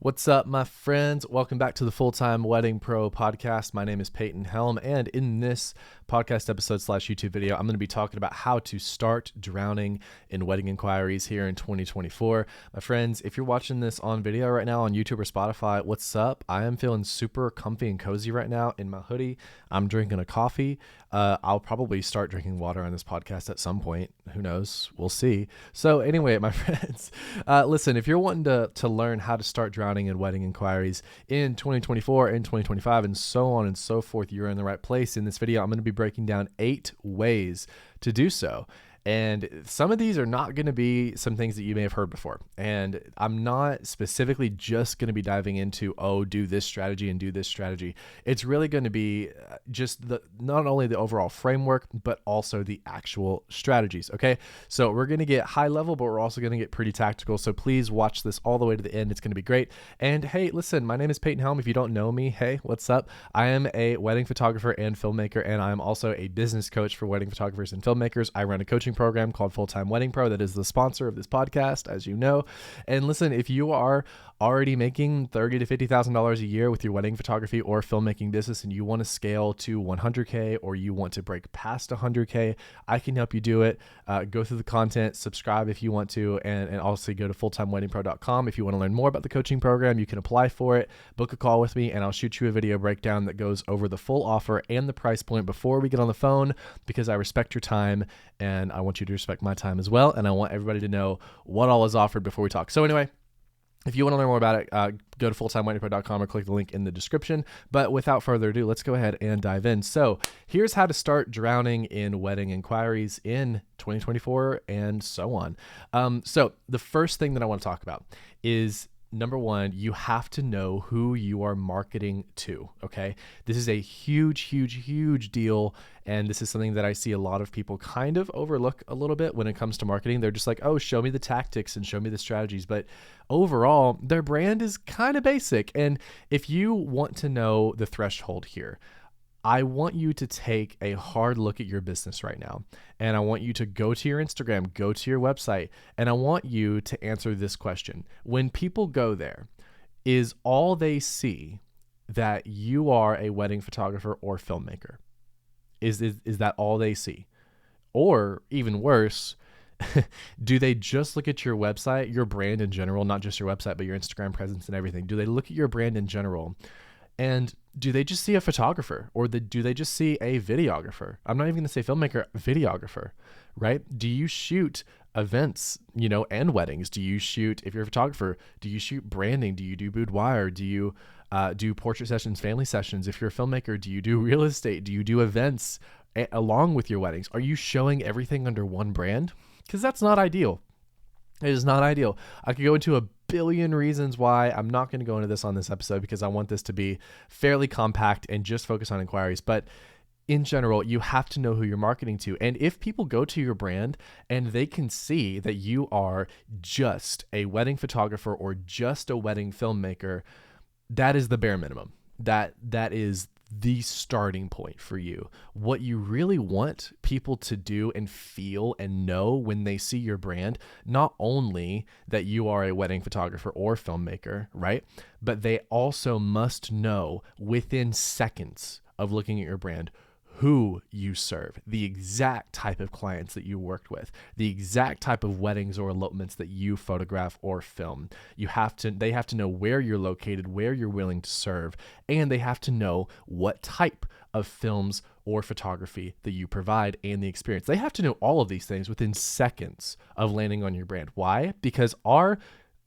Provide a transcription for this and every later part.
What's up, my friends? Welcome back to the Full-Time Wedding Pro podcast. My name is Peyton Helm, and in this podcast episode / YouTube video, I'm going to be talking about how to start drowning in wedding inquiries here in 2024. My friends, if you're watching this on video right now on YouTube or Spotify, what's up? I am feeling super comfy and cozy right now in my hoodie. I'm drinking a coffee. I'll probably start drinking water on this podcast at some point. Who knows? We'll see. So anyway, my friends, listen, if you're wanting to learn how to start drowning in wedding inquiries in 2024 and 2025 and so on and so forth, you're in the right place. In this video, I'm going to be breaking down 8 ways to do so. And some of these are not going to be some things that you may have heard before. And I'm not specifically just going to be diving into, do this strategy and do this strategy. It's really going to be just not only the overall framework, but also the actual strategies. Okay. So we're going to get high level, but we're also going to get pretty tactical. So please watch this all the way to the end. It's going to be great. And hey, listen, my name is Peyton Helm. If you don't know me, hey, what's up? I am a wedding photographer and filmmaker, and I'm also a business coach for wedding photographers and filmmakers. I run a coaching program called Full-Time Wedding Pro that is the sponsor of this podcast, as you know. And listen, if you are already making $30,000 to $50,000 a year with your wedding photography or filmmaking business and you want to scale to 100K or you want to break past 100K, I can help you do it. Go through the content, subscribe if you want to, and also go to fulltimeweddingpro.com. If you want to learn more about the coaching program, you can apply for it, book a call with me, and I'll shoot you a video breakdown that goes over the full offer and the price point before we get on the phone, because I respect your time and I want you to respect my time as well. And I want everybody to know what all is offered before we talk. So anyway, if you want to learn more about it, go to fulltimeweddingpro.com or click the link in the description. But without further ado, let's go ahead and dive in. So here's how to start drowning in wedding inquiries in 2024 and so on. So the first thing that I want to talk about is, number one, you have to know who you are marketing to, okay? This is a huge, huge, huge deal, and this is something that I see a lot of people kind of overlook a little bit when it comes to marketing. They're just like, oh, show me the tactics and show me the strategies, but overall, their brand is kind of basic. And if you want to know the threshold here, I want you to take a hard look at your business right now, and I want you to go to your Instagram, go to your website, and I want you to answer this question. When people go there, is all they see that you are a wedding photographer or filmmaker? Is that all they see? Or even worse, do they just look at your website, your brand in general, not just your website, but your Instagram presence and everything? Do they look at your brand in general, and do they just see a photographer, or do they just see a videographer? I'm not even going to say filmmaker, videographer, right? Do you shoot events, and weddings? Do you shoot, if you're a photographer, do you shoot branding? Do you do boudoir? Do you do portrait sessions, family sessions? If you're a filmmaker, do you do real estate? Do you do events along with your weddings? Are you showing everything under one brand? Because that's not ideal. It is not ideal. I could go into a billion reasons why. I'm not going to go into this on this episode because I want this to be fairly compact and just focus on inquiries. But in general, you have to know who you're marketing to. And if people go to your brand and they can see that you are just a wedding photographer or just a wedding filmmaker, that is the bare minimum. That is the starting point for you. What you really want people to do and feel and know when they see your brand, not only that you are a wedding photographer or filmmaker, right? But they also must know within seconds of looking at your brand who you serve, the exact type of clients that you worked with, the exact type of weddings or elopements that you photograph or film. They have to know where you're located, where you're willing to serve, and they have to know what type of films or photography that you provide and the experience. They have to know all of these things within seconds of landing on your brand. Why? Because our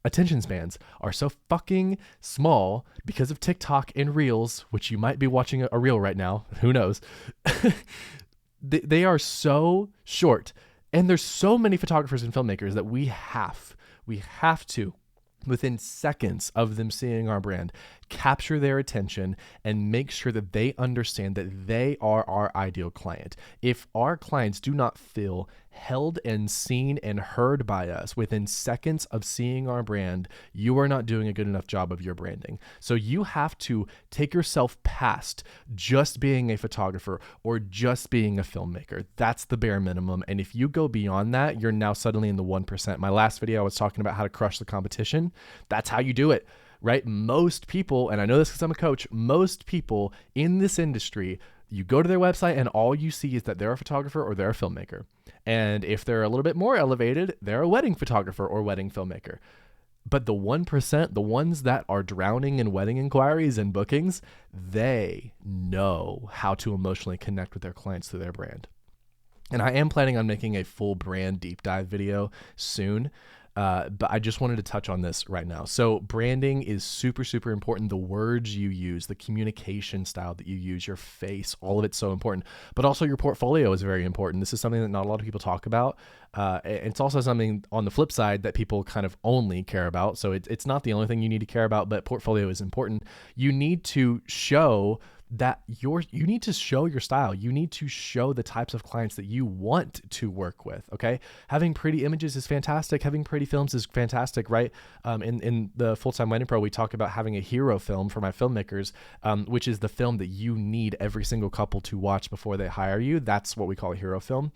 attention spans are so fucking small because of TikTok and Reels, which you might be watching a Reel right now. Who knows? They are so short. And there's so many photographers and filmmakers that we have to, within seconds of them seeing our brand, capture their attention and make sure that they understand that they are our ideal client. If our clients do not feel held and seen and heard by us within seconds of seeing our brand, you are not doing a good enough job of your branding. So you have to take yourself past just being a photographer or just being a filmmaker. That's the bare minimum. And if you go beyond that, you're now suddenly in the 1%. My last video, I was talking about how to crush the competition. That's how you do it. right? Most people, and I know this because I'm a coach, most people in this industry, you go to their website and all you see is that they're a photographer or they're a filmmaker. And if they're a little bit more elevated, they're a wedding photographer or wedding filmmaker. But the 1%, the ones that are drowning in wedding inquiries and bookings, they know how to emotionally connect with their clients through their brand. And I am planning on making a full brand deep dive video soon. But I just wanted to touch on this right now. So branding is super, super important. The words you use, the communication style that you use, your face, all of it's so important. But also your portfolio is very important. This is something that not a lot of people talk about. It's also something on the flip side that people kind of only care about. So it's not the only thing you need to care about, but portfolio is important. You need to show that you need to show your style. You need to show the types of clients that you want to work with. Okay. Having pretty images is fantastic. Having pretty films is fantastic, right? In the Full-Time Wedding Pro, we talk about having a hero film for my filmmakers, which is the film that you need every single couple to watch before they hire you. That's what we call a hero film.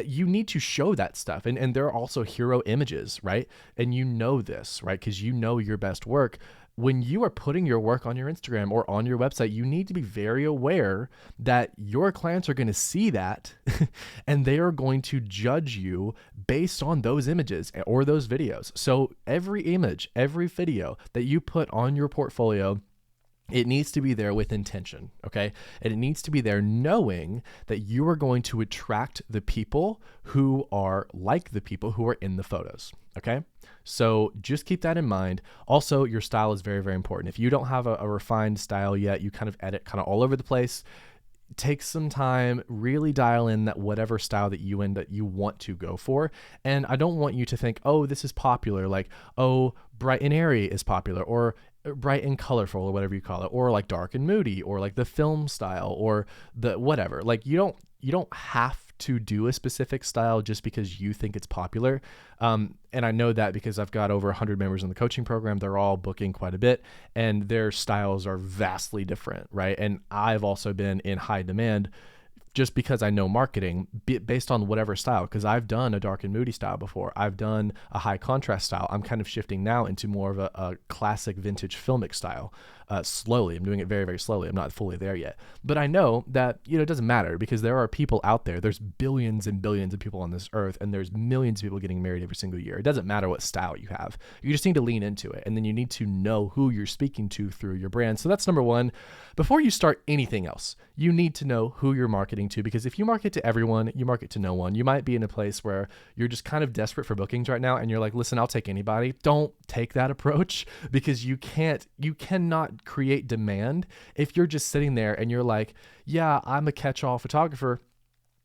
You need to show that stuff. And there are also hero images, right? And you know this, right? Because you know your best work. When you are putting your work on your Instagram or on your website, you need to be very aware that your clients are going to see that and they are going to judge you based on those images or those videos. So every image, every video that you put on your portfolio, it needs to be there with intention, okay? And it needs to be there knowing that you are going to attract the people who are like the people who are in the photos, okay? So just keep that in mind. Also, your style is very, very important. If you don't have a refined style yet, you kind of edit kind of all over the place. Take some time, really dial in that whatever style that you want to go for. And I don't want you to think, oh, this is popular. Like, oh, bright and airy is popular, or bright and colorful, or whatever you call it, or like dark and moody, or like the film style, or the whatever. Like you don't have to do a specific style just because you think it's popular. And I know that because I've got over 100 members in the coaching program. They're all booking quite a bit and their styles are vastly different, right? And I've also been in high demand just because I know marketing based on whatever style, because I've done a dark and moody style before. I've done a high contrast style. I'm kind of shifting now into more of a classic vintage filmic style. Slowly. I'm doing it very, very slowly. I'm not fully there yet. But I know that, it doesn't matter because there are people out there. There's billions and billions of people on this earth, and there's millions of people getting married every single year. It doesn't matter what style you have. You just need to lean into it. And then you need to know who you're speaking to through your brand. So that's number one. Before you start anything else, you need to know who you're marketing to, because if you market to everyone, you market to no one. You might be in a place where you're just kind of desperate for bookings right now and you're like, listen, I'll take anybody. Don't take that approach, because you cannot create demand if you're just sitting there and you're like, yeah, I'm a catch-all photographer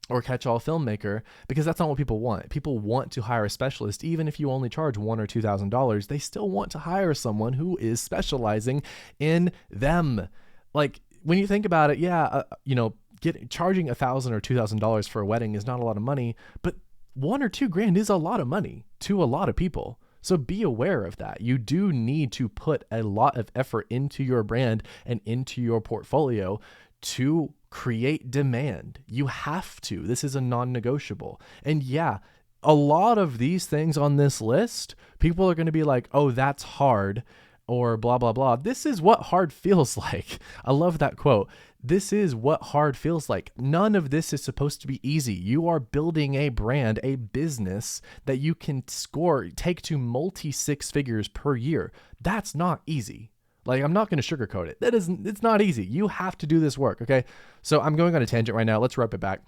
or catch-all filmmaker, because that's not what people want. People want to hire a specialist. Even if you only charge $1,000 or $2,000, they still want to hire someone who is specializing in them. Like when you think about it, charging $1,000 or $2,000 for a wedding is not a lot of money, but $1,000 or $2,000 is a lot of money to a lot of people. So be aware of that. You do need to put a lot of effort into your brand and into your portfolio to create demand. You have to. This is a non-negotiable. And yeah, a lot of these things on this list, people are going to be like, oh, that's hard, or blah, blah, blah. This is what hard feels like. I love that quote. This is what hard feels like. None of this is supposed to be easy. You are building a brand, a business that you can take to multi six figures per year. That's not easy. Like, I'm not going to sugarcoat it. It's not easy. You have to do this work. Okay. So I'm going on a tangent right now. Let's wrap it back.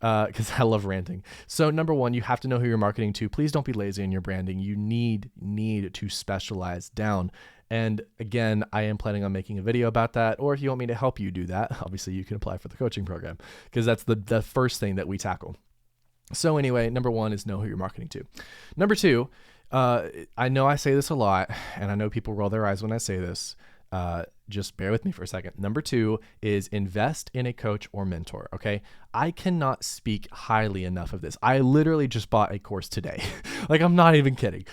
Because I love ranting. So number one, you have to know who you're marketing to. Please don't be lazy in your branding. You need to specialize down. And again, I am planning on making a video about that. Or if you want me to help you do that, obviously you can apply for the coaching program, because that's the first thing that we tackle. So anyway, number one is know who you're marketing to. Number two, I know I say this a lot, and I know people roll their eyes when I say this. just bear with me for a second. Number 2 is invest in a coach or mentor. Okay. I cannot speak highly enough of this. I literally just bought a course today. Like, I'm not even kidding.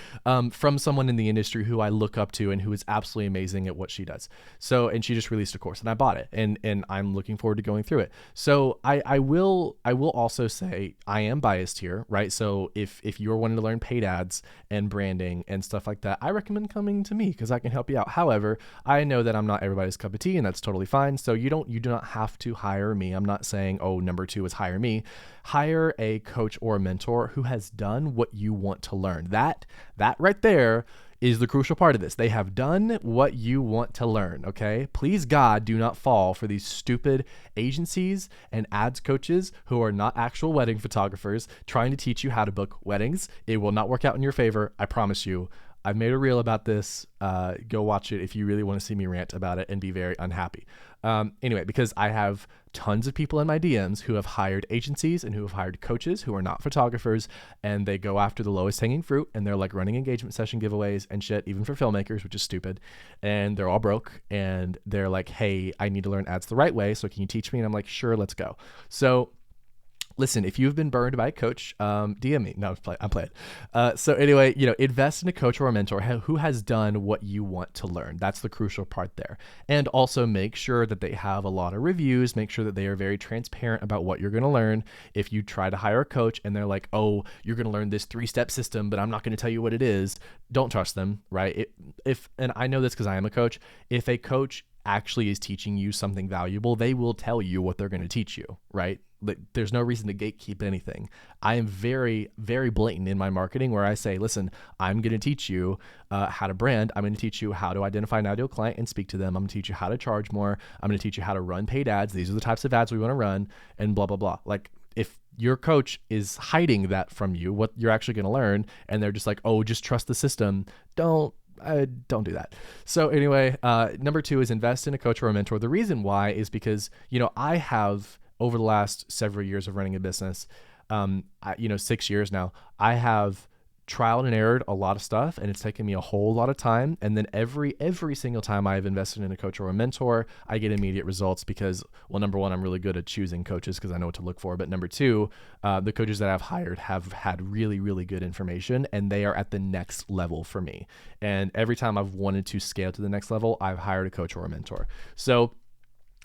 From someone in the industry who I look up to and who is absolutely amazing at what she does. So, and she just released a course and I bought it, and I'm looking forward to going through it. So I will also say I am biased here, right? So if you're wanting to learn paid ads and branding and stuff like that, I recommend coming to me because I can help you out. However, I know that I'm not everybody's cup of tea, and that's totally fine. So you do not have to hire me. I'm not saying, oh, number 2 is hire me. Hire a coach or a mentor who has done what you want to learn. That right there is the crucial part of this. They have done what you want to learn, okay? Please, God, do not fall for these stupid agencies and ads coaches who are not actual wedding photographers trying to teach you how to book weddings. It will not work out in your favor, I promise you. I've made a reel about this. Go watch it if you really want to see me rant about it and be very unhappy. Anyway, because I have tons of people in my DMs who have hired agencies and who have hired coaches who are not photographers, and they go after the lowest hanging fruit, and they're like running engagement session giveaways and shit, even for filmmakers, which is stupid. And they're all broke, and they're like, hey, I need to learn ads the right way. So can you teach me? And I'm like, sure, let's go. So listen, if you've been burned by a coach, DM me. No, I'm playing. So anyway, invest in a coach or a mentor who has done what you want to learn. That's the crucial part there. And also make sure that they have a lot of reviews. Make sure that they are very transparent about what you're going to learn. If you try to hire a coach and they're like, oh, you're going to learn this 3-step system, but I'm not going to tell you what it is, don't trust them, right? And I know this because I am a coach. If a coach actually is teaching you something valuable, they will tell you what they're going to teach you, right? There's no reason to gatekeep anything. I am very, very blatant in my marketing where I say, listen, I'm going to teach you how to brand. I'm going to teach you how to identify an ideal client and speak to them. I'm going to teach you how to charge more. I'm going to teach you how to run paid ads. These are the types of ads we want to run, and blah, blah, blah. Like, if your coach is hiding that from you, what you're actually going to learn, and they're just like, oh, just trust the system, don't do that. So anyway, number 2 is invest in a coach or a mentor. The reason why is because, I have, over the last several years of running a business, 6 years now, I have trialed and errored a lot of stuff, and it's taken me a whole lot of time. And then every single time I've invested in a coach or a mentor, I get immediate results because, well, number 1, I'm really good at choosing coaches because I know what to look for. But number 2, the coaches that I've hired have had really, really good information, and they are at the next level for me. And every time I've wanted to scale to the next level, I've hired a coach or a mentor. So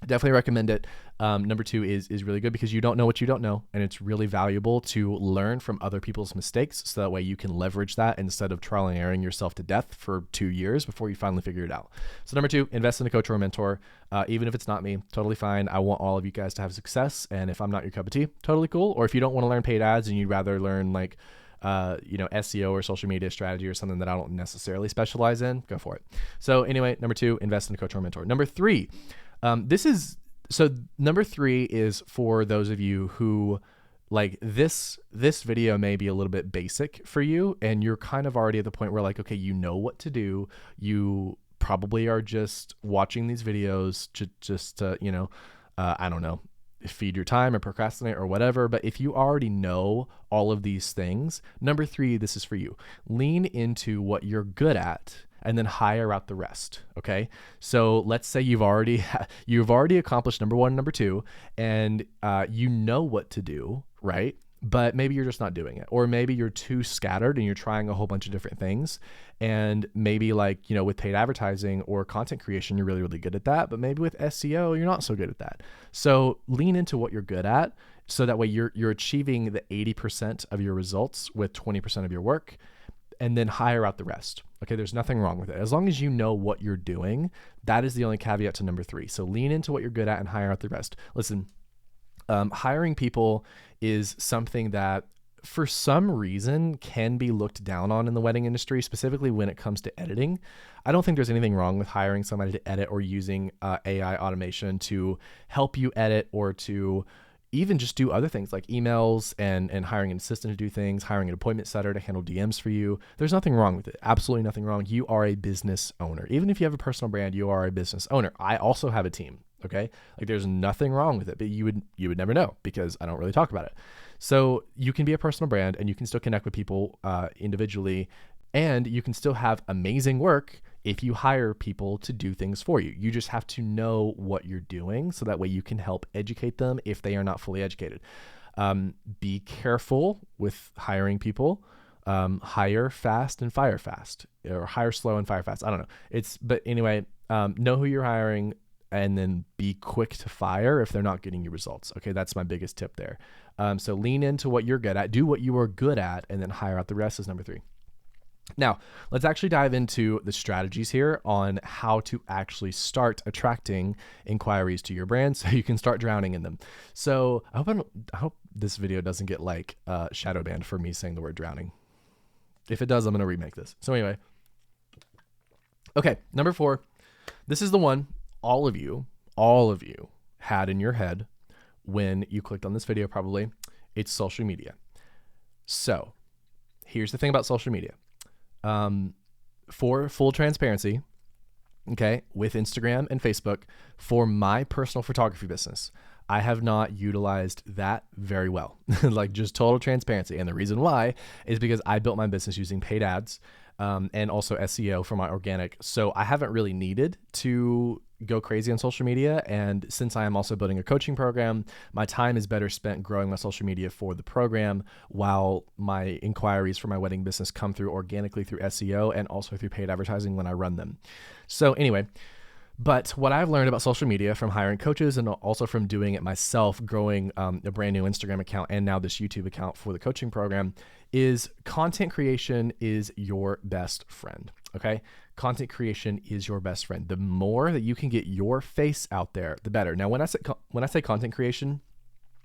definitely recommend it. Number 2 is really good because you don't know what you don't know, and it's really valuable to learn from other people's mistakes, so that way you can leverage that instead of trial and erroring yourself to death for 2 years before you finally figure it out. So number 2, invest in a coach or a mentor. Even if it's not me, totally fine. I want all of you guys to have success, and if I'm not your cup of tea, totally cool. Or if you don't want to learn paid ads and you'd rather learn like SEO or social media strategy or something that I don't necessarily specialize in, go for it. So anyway, number 2, invest in a coach or a mentor. Number 3, number 3 is for those of you who, like, this video may be a little bit basic for you, and you're kind of already at the point where, like, okay, you know what to do. You probably are just watching these videos just to, I don't know, feed your time or procrastinate or whatever. But if you already know all of these things, number 3, this is for you. Lean into what you're good at and then hire out the rest. Okay. So let's say you've already accomplished number 1 and number 2, and you know what to do, right? But maybe you're just not doing it, or maybe you're too scattered and you're trying a whole bunch of different things. And maybe, like, with paid advertising or content creation, you're really, really good at that, but maybe with SEO, you're not so good at that. So lean into what you're good at, so that way you're achieving the 80% of your results with 20% of your work, and then hire out the rest. Okay, there's nothing wrong with it. As long as you know what you're doing, that is the only caveat to number 3. So lean into what you're good at and hire out the rest. Listen, hiring people is something that for some reason can be looked down on in the wedding industry, specifically when it comes to editing. I don't think there's anything wrong with hiring somebody to edit or using AI automation to help you edit, or to even just do other things like emails and hiring an assistant to do things, hiring an appointment setter to handle DMs for you. There's nothing wrong with it. Absolutely nothing wrong. You are a business owner. Even if you have a personal brand, you are a business owner. I also have a team. Okay. Like, there's nothing wrong with it, but you would never know because I don't really talk about it. So you can be a personal brand and you can still connect with people individually, and you can still have amazing work if you hire people to do things for you. You just have to know what you're doing so that way you can help educate them if they are not fully educated. Be careful with hiring people. Hire fast and fire fast, or hire slow and fire fast. I don't know. But anyway, know who you're hiring, and then be quick to fire if they're not getting you results. Okay. That's my biggest tip there. So lean into what you're good at, do what you are good at, and then hire out the rest is number 3. Now, let's actually dive into the strategies here on how to actually start attracting inquiries to your brand so you can start drowning in them. So I hope this video doesn't get like shadow banned for me saying the word drowning. If it does, I'm going to remake this. So anyway, okay, number 4, this is the one all of you had in your head when you clicked on this video probably. It's social media. So here's the thing about social media. For full transparency, okay, with Instagram and Facebook, for my personal photography business, I have not utilized that very well, like just total transparency. And the reason why is because I built my business using paid ads, and also SEO for my organic. So I haven't really needed to go crazy on social media. And since I am also building a coaching program, my time is better spent growing my social media for the program, while my inquiries for my wedding business come through organically through SEO and also through paid advertising when I run them. So anyway, but what I've learned about social media from hiring coaches and also from doing it myself, growing a brand new Instagram account and now this YouTube account for the coaching program, is content creation is your best friend. Okay. Content creation is your best friend. The more that you can get your face out there, the better. Now, when I say content creation,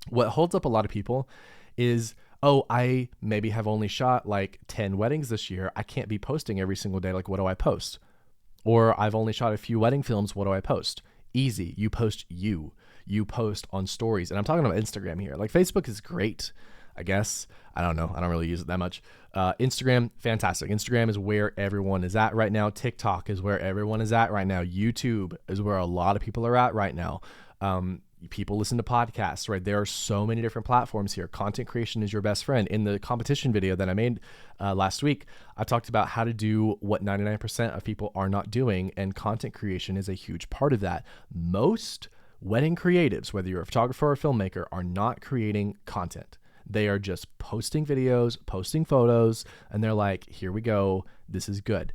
what holds up a lot of people is, oh, I maybe have only shot like 10 weddings this year. I can't be posting every single day. Like, what do I post? Or I've only shot a few wedding films. What do I post? Easy. You post you post on stories. And I'm talking about Instagram here. Like, Facebook is great, I guess. I don't know. I don't really use it that much. Instagram, fantastic. Instagram is where everyone is at right now. TikTok is where everyone is at right now. YouTube is where a lot of people are at right now. People listen to podcasts, right? There are so many different platforms here. Content creation is your best friend. In the competition video that I made last week, I talked about how to do what 99% of people are not doing, and content creation is a huge part of that. Most wedding creatives, whether you're a photographer or a filmmaker, are not creating content. They are just posting videos, posting photos, and they're like, here we go. This is good.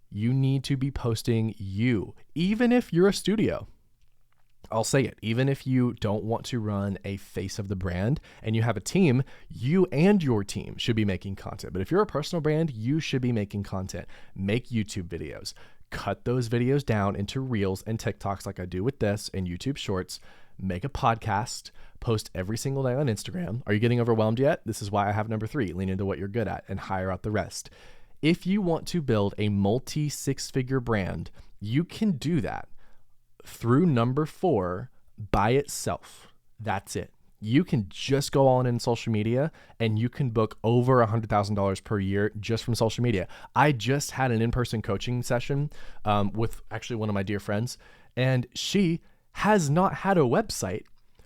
You need to be posting you, even if you're a studio. I'll say it, even if you don't want to run a face of the brand and you have a team, you and your team should be making content. But if you're a personal brand, you should be making content. Make YouTube videos. Cut those videos down into Reels and TikToks like I do with this, and YouTube Shorts. Make a podcast, post every single day on Instagram. Are you getting overwhelmed yet? This is why I have number 3, lean into what you're good at and hire out the rest. If you want to build a multi-6-figure brand, you can do that through number 4 by itself. That's it. You can just go all in social media and you can book over $100,000 per year just from social media. I just had an in-person coaching session with actually one of my dear friends, and she has not had a website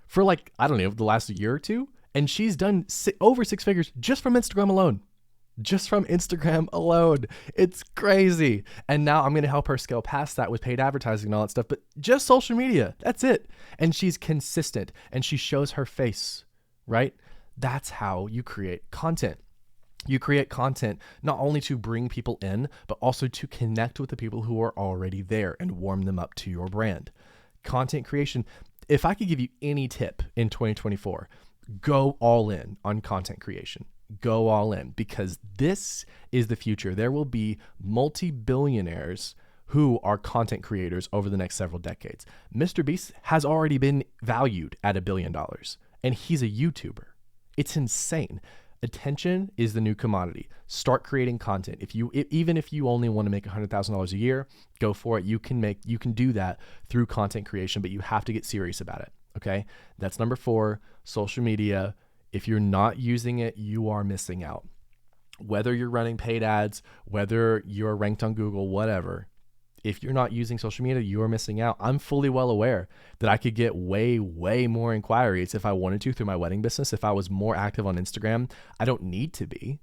for like, I don't know, the last year or two. And she's done over 6 figures just from Instagram alone. It's crazy. And now I'm going to help her scale past that with paid advertising and all that stuff, but just social media. That's it. And she's consistent and she shows her face, right? That's how you create content. You create content not only to bring people in, but also to connect with the people who are already there and warm them up to your brand. Content creation. If I could give you any tip in 2024, go all in on content creation. Go all in, because this is the future. There will be multi-billionaires who are content creators over the next several decades. Mr. Beast has already been valued at $1 billion, and he's a YouTuber. It's insane. Attention is the new commodity. Start creating content. Even if you only want to make $100,000 a year, go for it. You can do that through content creation, but you have to get serious about it. Okay. That's number 4, social media. If you're not using it, you are missing out. Whether you're running paid ads, whether you're ranked on Google, whatever, if you're not using social media, you are missing out. I'm fully well aware that I could get way, way more inquiries if I wanted to through my wedding business. If I was more active on Instagram, I don't need to be.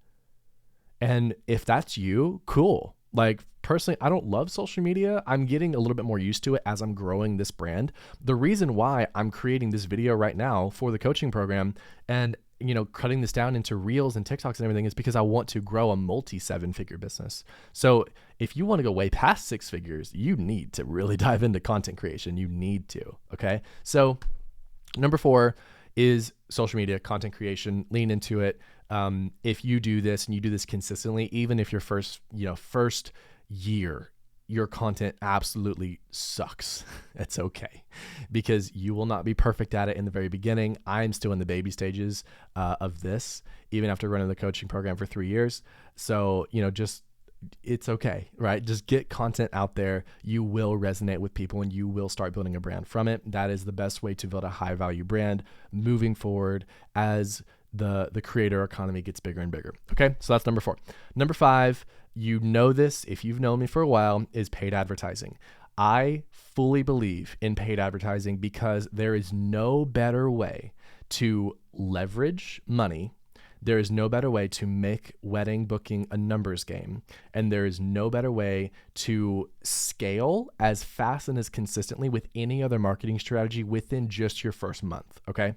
And if that's you, cool. Like, personally, I don't love social media. I'm getting a little bit more used to it as I'm growing this brand. The reason why I'm creating this video right now for the coaching program and cutting this down into reels and TikToks and everything is because I want to grow a multi 7-figure business. So if you want to go way past 6 figures, you need to really dive into content creation. You need to. Okay. So number 4 is social media content creation. Lean into it. If you do this and you do this consistently, even if your first year, your content absolutely sucks, it's okay, because you will not be perfect at it in the very beginning. I'm still in the baby stages of this, even after running the coaching program for 3 years. So, it's okay, right? Just get content out there. You will resonate with people and you will start building a brand from it. That is the best way to build a high value brand moving forward as the creator economy gets bigger and bigger. Okay. So that's number 4. Number 5, this, if you've known me for a while, is paid advertising. I fully believe in paid advertising because there is no better way to leverage money. There is no better way to make wedding booking a numbers game. And there is no better way to scale as fast and as consistently with any other marketing strategy within just your first month. Okay.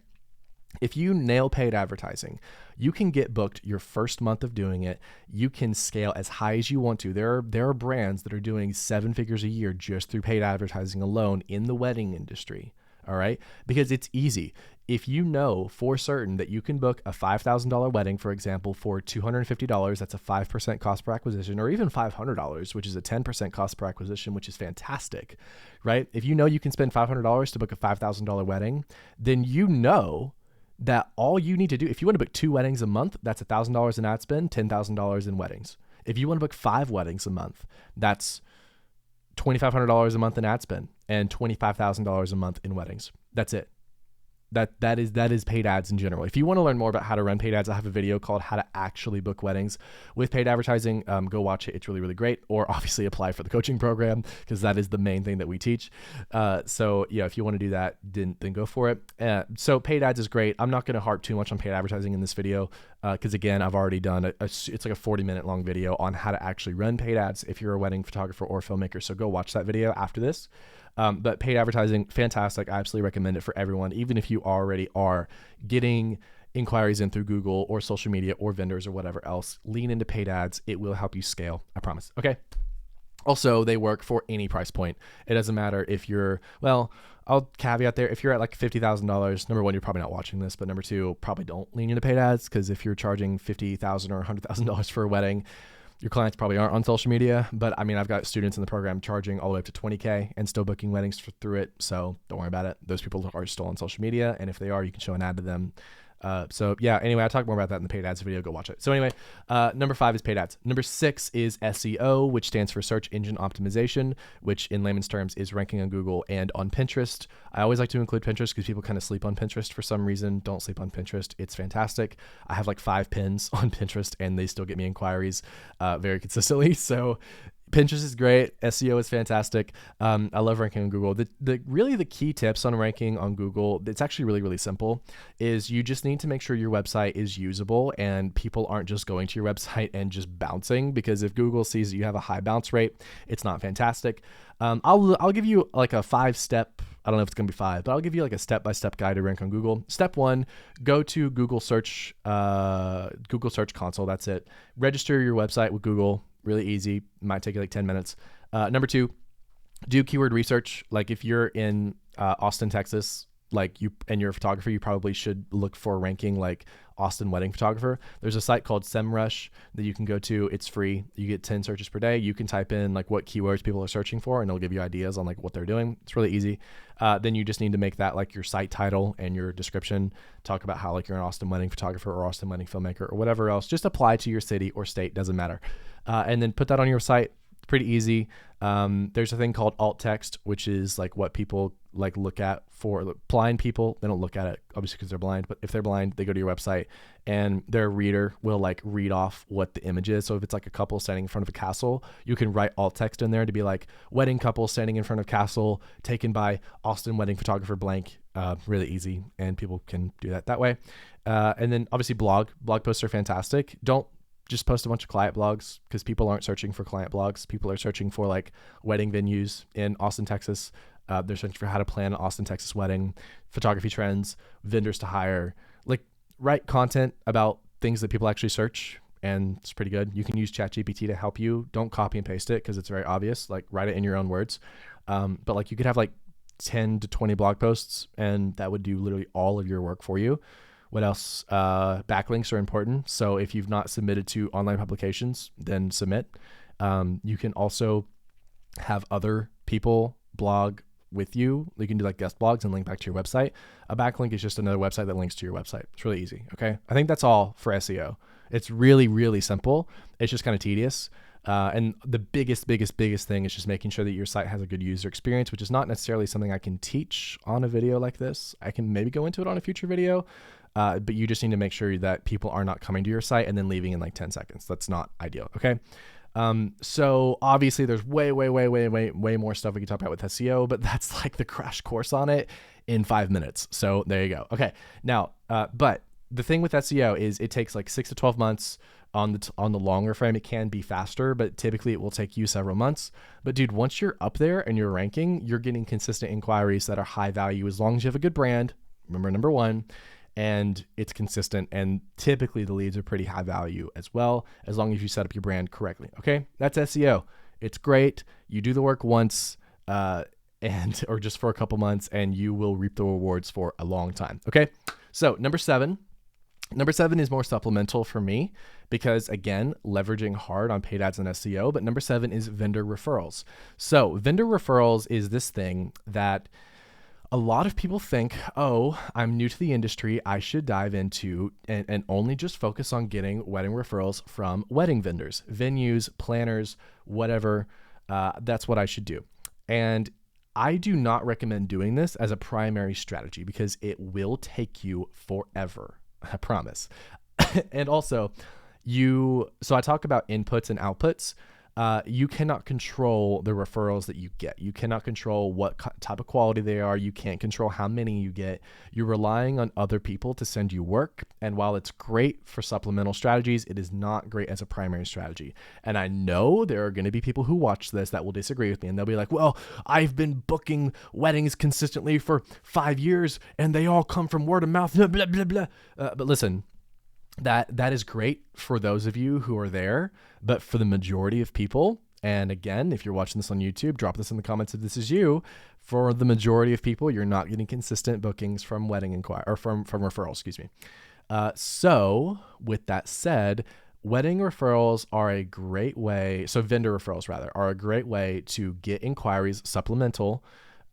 If you nail paid advertising, you can get booked your first month of doing it. You can scale as high as you want to. There are brands that are doing 7 figures a year just through paid advertising alone in the wedding industry. All right. Because it's easy. If you know for certain that you can book a $5,000 wedding, for example, for $250, that's a 5% cost per acquisition, or even $500, which is a 10% cost per acquisition, which is fantastic, right? If you know you can spend $500 to book a $5,000 wedding, then that all you need to do, if you want to book 2 weddings a month, that's $1,000 in ad spend, $10,000 in weddings. If you want to book 5 weddings a month, that's $2,500 a month in ad spend and $25,000 a month in weddings. That's it. That is paid ads in general. If you want to learn more about how to run paid ads, I have a video called How to Actually Book Weddings with Paid Advertising. Go watch it. It's really, really great. Or obviously apply for the coaching program because that is the main thing that we teach. So yeah, if you want to do that, then go for it. So paid ads is great. I'm not going to harp too much on paid advertising in this video because again, I've already done it's like a 40-minute long video on how to actually run paid ads if you're a wedding photographer or filmmaker. So go watch that video after this. But paid advertising, fantastic. I absolutely recommend it for everyone. Even if you already are getting inquiries in through Google or social media or vendors or whatever else, lean into paid ads. It will help you scale. I promise. Okay. Also, they work for any price point. It doesn't matter if I'll caveat there. If you're at like $50,000, number 1, you're probably not watching this, but number 2, probably don't lean into paid ads because if you're charging $50,000 or $100,000 for a wedding, your clients probably aren't on social media, but I mean, I've got students in the program charging all the way up to $20K and still booking weddings through it. So don't worry about it. Those people are still on social media. And if they are, you can show an ad to them. So yeah, anyway, I talk more about that in the paid ads video. Go watch it. So anyway, number 5 is paid ads. Number 6 is SEO, which stands for search engine optimization, which in layman's terms is ranking on Google and on Pinterest. I always like to include Pinterest because people kind of sleep on Pinterest for some reason. Don't sleep on Pinterest. It's fantastic. I have like 5 pins on Pinterest and they still get me inquiries, very consistently. So Pinterest is great. SEO is fantastic. I love ranking on Google. The key tips on ranking on Google, it's actually really, really simple, is you just need to make sure your website is usable and people aren't just going to your website and just bouncing, because if Google sees that you have a high bounce rate, it's not fantastic. I'll give you like a 5-step, I don't know if it's going to be 5, but I'll give you like a step-by-step guide to rank on Google. Step 1, go to Google Search Console. That's it. Register your website with Google. Really easy. Might take you like 10 minutes. Number 2, do keyword research. Like if you're in Austin, Texas, and you're a photographer, you probably should look for ranking like Austin wedding photographer. There's a site called SEMrush that you can go to. It's free. You get 10 searches per day. You can type in like what keywords people are searching for and it'll give you ideas on like what they're doing. It's really easy. Then you just need to make that like your site title and your description. Talk about how like you're an Austin wedding photographer or Austin wedding filmmaker or whatever else. Just apply to your city or state, doesn't matter. And then put that on your site. Pretty easy. There's a thing called alt text, which is like what people like look at for blind people. They don't look at it obviously because they're blind, but if they're blind, they go to your website and their reader will like read off what the image is. So if it's like a couple standing in front of a castle, you can write alt text in there to be like wedding couple standing in front of castle taken by Austin wedding photographer blank. Really easy, and people can do that way. And then obviously blog posts are fantastic. Don't just post a bunch of client blogs, because people aren't searching for client blogs. People are searching for like wedding venues in Austin, Texas. They're searching for how to plan an Austin, Texas wedding, photography trends, vendors to hire. Like, write content about things that people actually search, and it's pretty good. You can use ChatGPT to help you. Don't copy and paste it because it's very obvious. Like, write it in your own words. But like, you could have like 10 to 20 blog posts, and that would do literally all of your work for you. What else? Backlinks are important. So if you've not submitted to online publications, then submit. You can also have other people blog with you. You can do like guest blogs and link back to your website. A backlink is just another website that links to your website. It's really easy. Okay. I think that's all for SEO. It's really, really simple. It's just kind of tedious. And the biggest thing is just making sure that your site has a good user experience, which is not necessarily something I can teach on a video like this. I can maybe go into it on a future video, but you just need to make sure that people are not coming to your site and then leaving in like 10 seconds. That's not ideal. Okay. So obviously there's way more stuff we can talk about with SEO, but that's like the crash course on it in 5 minutes. So there you go. Okay. Now, but the thing with SEO is it takes like 6 to 12 months. On the longer frame, it can be faster, but typically it will take you several months. But dude, once you're up there and you're ranking, you're getting consistent inquiries that are high value as long as you have a good brand. Remember, number one, and it's consistent. And typically the leads are pretty high value as well, as long as you set up your brand correctly. Okay, that's SEO. It's great. You do the work once, or just for a couple months, and you will reap the rewards for a long time. Okay, so number seven is more supplemental for me because, again, leveraging hard on paid ads and SEO. But number 7 is vendor referrals. So vendor referrals is this thing that a lot of people think, oh, I'm new to the industry, I should dive into and only just focus on getting wedding referrals from wedding vendors, venues, planners, whatever. That's what I should do. And I do not recommend doing this as a primary strategy because it will take you forever. I promise. And also so I talk about inputs and outputs. You cannot control the referrals that you get. You cannot control what type of quality they are. You can't control how many you get. You're relying on other people to send you work. And while it's great for supplemental strategies, it is not great as a primary strategy. And I know there are going to be people who watch this that will disagree with me, and they'll be like, well, I've been booking weddings consistently for 5 years and they all come from word of mouth, blah, blah, blah, blah. But listen, that is great for those of you who are there, but for the majority of people, and again, if you're watching this on YouTube, drop this in the comments if this is you. For the majority of people, you're not getting consistent bookings from wedding inquiry or from referrals, excuse me. So with that said, wedding referrals are a great way. So vendor referrals rather are a great way to get inquiries supplemental.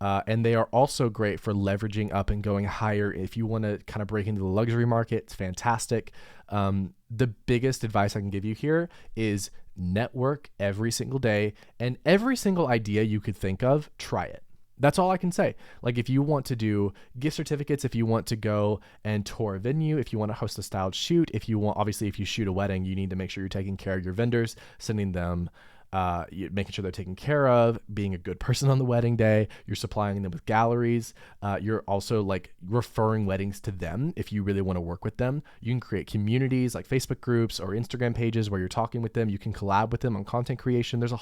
And they are also great for leveraging up and going higher. If you want to kind of break into the luxury market, it's fantastic. The biggest advice I can give you here is network every single day, and every single idea you could think of, try it. That's all I can say. Like, if you want to do gift certificates, if you want to go and tour a venue, if you want to host a styled shoot, if you shoot a wedding, you need to make sure you're taking care of your vendors, sending them making sure they're taken care of, being a good person on the wedding day. You're supplying them with galleries. You're also like referring weddings to them. If you really want to work with them, you can create communities like Facebook groups or Instagram pages where you're talking with them. You can collab with them on content creation. There's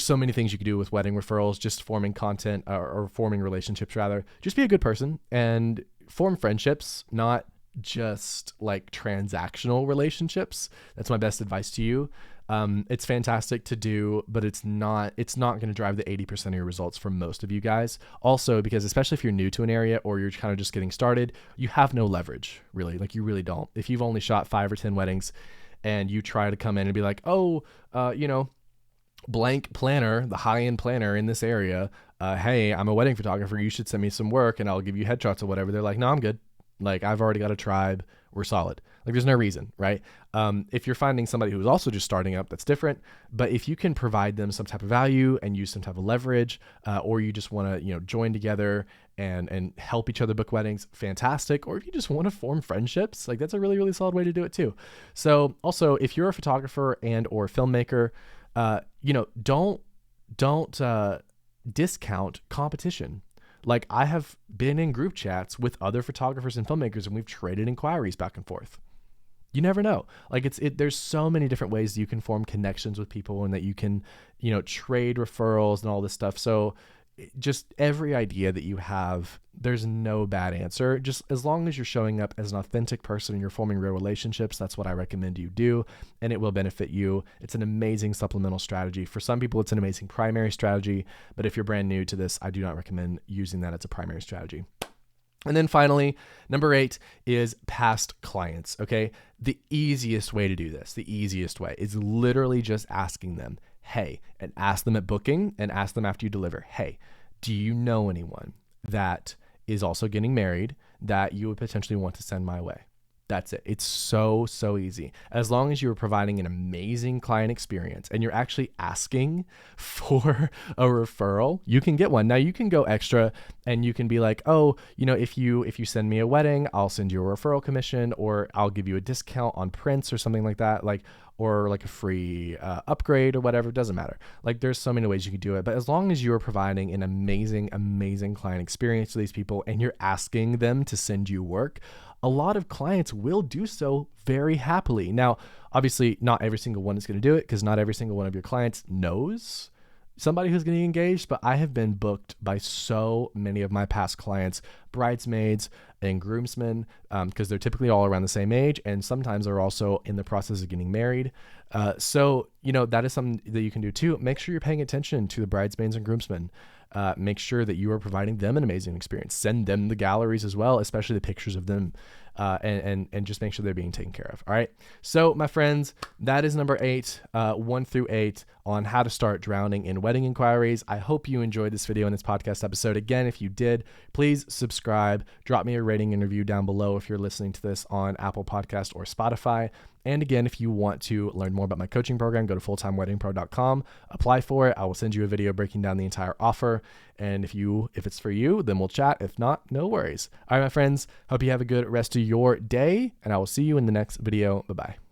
so many things you can do with wedding referrals, just forming content or forming relationships rather. Just be a good person and form friendships, not just like transactional relationships. That's my best advice to you. It's fantastic to do, but it's not going to drive the 80% of your results for most of you guys. Also, because especially if you're new to an area or you're kind of just getting started, you have no leverage really. Like, you really don't. If you've only shot 5 or 10 weddings and you try to come in and be like, blank planner, the high-end planner in this area, hey, I'm a wedding photographer, you should send me some work and I'll give you headshots or whatever. They're like, no, I'm good. Like, I've already got a tribe. We're solid. Like, there's no reason, right? If you're finding somebody who's also just starting up, that's different. But if you can provide them some type of value and use some type of leverage, or you just want to, join together and help each other book weddings, fantastic. Or if you just want to form friendships, like, that's a really, really solid way to do it too. So also, if you're a photographer and or filmmaker, don't discount competition. Like, I have been in group chats with other photographers and filmmakers and we've traded inquiries back and forth. You never know. Like there's so many different ways you can form connections with people and that you can, trade referrals and all this stuff. So just every idea that you have, there's no bad answer. Just as long as you're showing up as an authentic person and you're forming real relationships, that's what I recommend you do, and it will benefit you. It's an amazing supplemental strategy. For some people, it's an amazing primary strategy, but if you're brand new to this, I do not recommend using that as a primary strategy. And then finally, number 8 is past clients. Okay. The easiest way to do this, the easiest way is literally just asking them, hey, and ask them at booking and ask them after you deliver, hey, do you know anyone that is also getting married that you would potentially want to send my way? That's it. It's so easy. As long as you're providing an amazing client experience and you're actually asking for a referral, you can get one. Now you can go extra and you can be like, oh, if you send me a wedding, I'll send you a referral commission, or I'll give you a discount on prints or something like that, or like a free upgrade or whatever. It doesn't matter. Like there's so many ways you can do it, but as long as you're providing an amazing client experience to these people and you're asking them to send you work, a lot of clients will do so very happily. Now, obviously not every single one is going to do it because not every single one of your clients knows somebody who's getting engaged, but I have been booked by so many of my past clients, bridesmaids and groomsmen, because they're typically all around the same age, and sometimes they're also in the process of getting married. So that is something that you can do too. Make sure you're paying attention to the bridesmaids and groomsmen. Make sure that you are providing them an amazing experience. Send them the galleries as well, especially the pictures of them, and just make sure they're being taken care of. All right. So my friends, that is number 8, 1 through 8 on how to start drowning in wedding inquiries. I hope you enjoyed this video and this podcast episode. Again, if you did, please subscribe, drop me a rating and review down below if you're listening to this on Apple Podcast or Spotify. And again, if you want to learn more about my coaching program, go to fulltimeweddingpro.com, apply for it. I will send you a video breaking down the entire offer. And if it's for you, then we'll chat. If not, no worries. All right, my friends, hope you have a good rest of your day, and I will see you in the next video. Bye-bye.